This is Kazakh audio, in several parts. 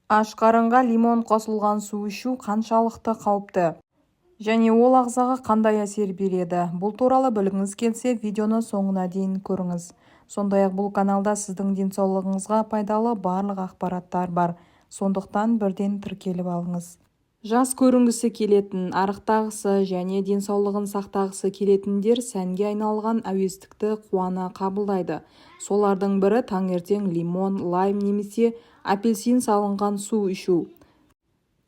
Аш қарынға лимон қосылған су ішу қаншалықты қауіпті? Және ол ағзаға қандай әсер береді? Бұл туралы білгіңіз келсе, видеоны соңына дейін көріңіз. Сондай-ақ бұл каналда сіздің денсаулығыңызға пайдалы барлық ақпараттар бар. Сондықтан бірден тіркеліп алыңыз. Жас көрінгісі келетін, арықтағысы және денсаулығын сақтағысы келетіндер сәнге айналған әуестікті қуана қабылдайды. Солардың бірі таңертең лимон, лайм немесе апельсин салынған су ішу.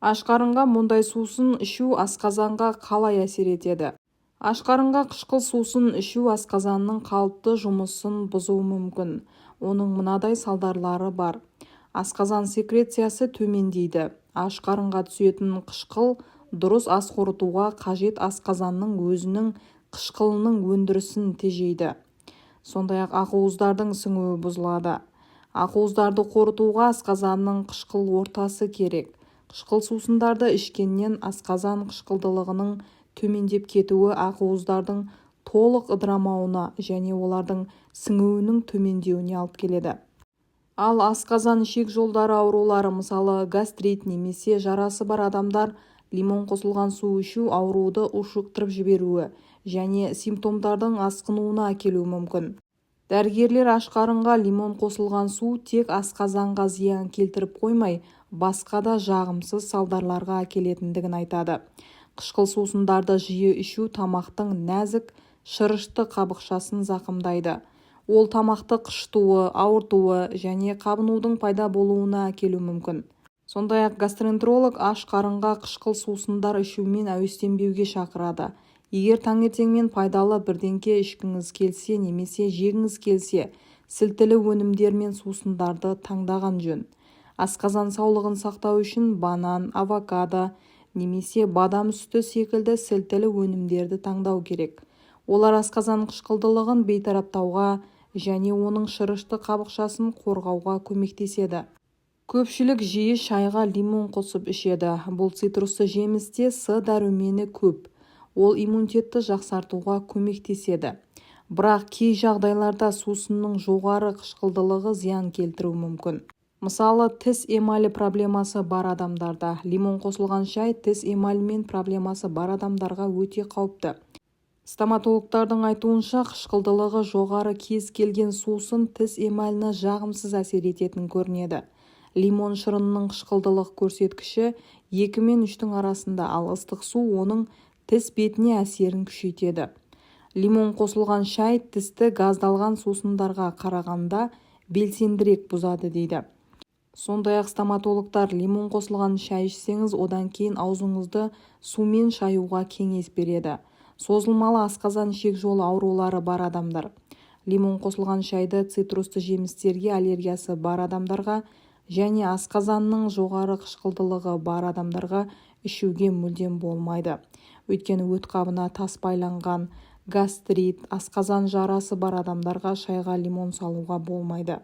Аш қарынға мұндай сусын ішу асқазанға қалай әсер етеді? Аш қарынға қышқыл сусын ішу асқазанның қалыпты жұмысын бұзуы мүмкін. Оның мынадай салдарлары бар. Асқазан секрециясы төмендейді. Аш қарынға түсетін қышқыл дұрыс ас қорытуға қажет асқазанның өзінің қышқылының өндірісін тежейді. Сондай-ақ ақуыздардың сіңуі бұзылады. Ақуыздарды қорытуға асқазанның қышқыл ортасы керек. Қышқыл сусындарды ішкеннен асқазан қышқылдылығының төмендеп кетуі ақуыздардың толық ыдырамауына және олардың сіңуінің төмендеуіне алып келеді. Ал асқазан ішек жолдары аурулары, мысалы гастрит немесе жарасы бар адамдар лимон қосылған су ішу ауруды ушықтырып жіберуі және симптомдардың асқынуына әкелуі мүмкін. Дәрігерлер аш қарынға лимон қосылған су тек асқазанға зиян келтіріп қоймай, басқа да жағымсыз салдарларға әкелетіндігін айтады. Қышқыл сусындарды жиі ішу тамақтың нәзік шырышты қабықшасын зақымдайды. Ол тамақты қышытуы, ауыртуы және қабынудың пайда болуына әкелуі мүмкін. Сондай-ақ гастроэнтеролог аш қарынға қышқыл сусындар ішумен әуестенбеуге шақырады. Егер таңертеңмен пайдалы бірдеңке ішкіңіз келсе немесе жегіңіз келсе, сілтілі өнімдер мен сусындарды таңдаған жөн. Асқазан саулығын сақтау үшін банан, авокадо немесе бадам сүті секілді сілтілі өнімдерді таңдау керек. Олар асқазан қышқылдылығын бейтараптауға және оның шырышты қабықшасын қорғауға көмектеседі. Көпшілік жиі шайға лимон қосып ішеді. Бұл цитрусты жемісте С дәрумені көп. Ол иммунитетті жақсартуға көмектеседі. Бірақ кей жағдайларда сусынның жоғары қышқылдылығы зиян келтіруі мүмкін. Мысалы, тіс эмалі проблемасы бар адамдарда лимон қосылған шай тіс эмалімен проблемасы бар адамдарға өте қауіпті. Стоматологтардың айтуынша қышқылдылығы жоғары кез келген сусын тіс эмаліне жағымсыз әсер ететін көрінеді. Лимон шырынының қышқылдылық көрсеткіші 2 мен 3-тің арасында, ал ыстық су оның тіс бетіне әсерін күшейтеді. Лимон қосылған шай тісті газдалған сусындарға қарағанда белсендірек бұзады дейді. Сондай-ақ стоматологтар лимон қосылған шай ішсеңіз, одан кейін аузыңызды сумен шаюға кеңес береді. Созылмалы асқазан ішек жолы аурулары бар адамдар лимон қосылған шайды цитрусты жемістерге аллергиясы бар адамдарға және асқазанның жоғары қышқылдылығы бар адамдарға ішуге мүлдем болмайды. Өйткені өт қабына тас байланған, гастрит, асқазан жарасы бар адамдарға шайға лимон салуға болмайды.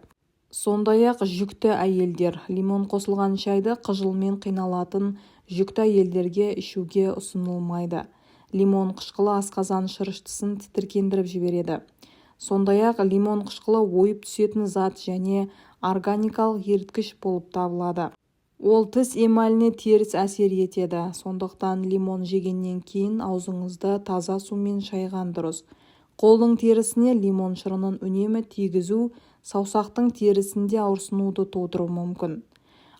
Сондай-ақ жүкті әйелдер лимон қосылған шайды қыжылмен қиналатын жүкті әйелдерге ішуге ұсынылмайды. Лимон қышқылы асқазан шырыштысын тітіркендіріп жібереді. Сондай-ақ лимон қышқылы ойып түсетін зат және органикалық еріткіш болып табылады. Ол тіс эмаліне теріс әсер етеді. Сондықтан лимон жегеннен кейін аузыңызды таза сумен шайған дұрыс. Қолдың терісіне лимон шырынын үнемі тигізу саусақтың терісінде ауырсынуды тудыруы мүмкін.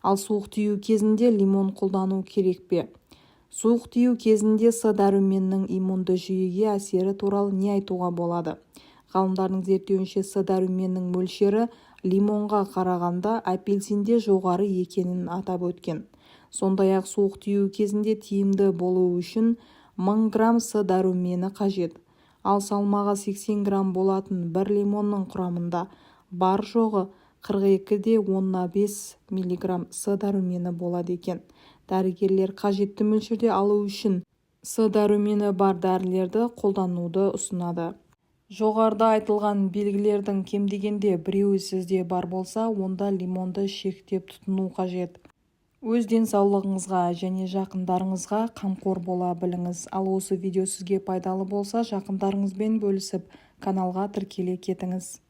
Ал суық тию кезінде лимон қолдану керек пе? Суық тию кезінде С дәруменінің иммунды жүйеге әсері туралы не айтуға болады? Ғалымдардың зерттеуінше С дәруменінің мөлшері лимонға қарағанда апельсинде жоғары екенін атап өткен. Сондай-ақ суық тию кезінде тиімді болуы үшін 1000 грамм С дәрумені қажет. Ал салмағы 80 грамм болатын бір лимонның құрамында бар жоғы 42,5 мг С дәрумені болады екен. Дәрігерлер қажетті мөлшерде алу үшін С дәрумені бар дәрілерді қолдануды ұсынады. Жоғарыда айтылған белгілердің кем дегенде біреуі сізде бар болса, онда лимонды шектеп тұтыну қажет. Өз денсаулығыңызға және жақындарыңызға қамқор бола біліңіз. Ал осы видео сізге пайдалы болса, жақындарыңызбен бөлісіп, каналға тіркеле кетіңіз.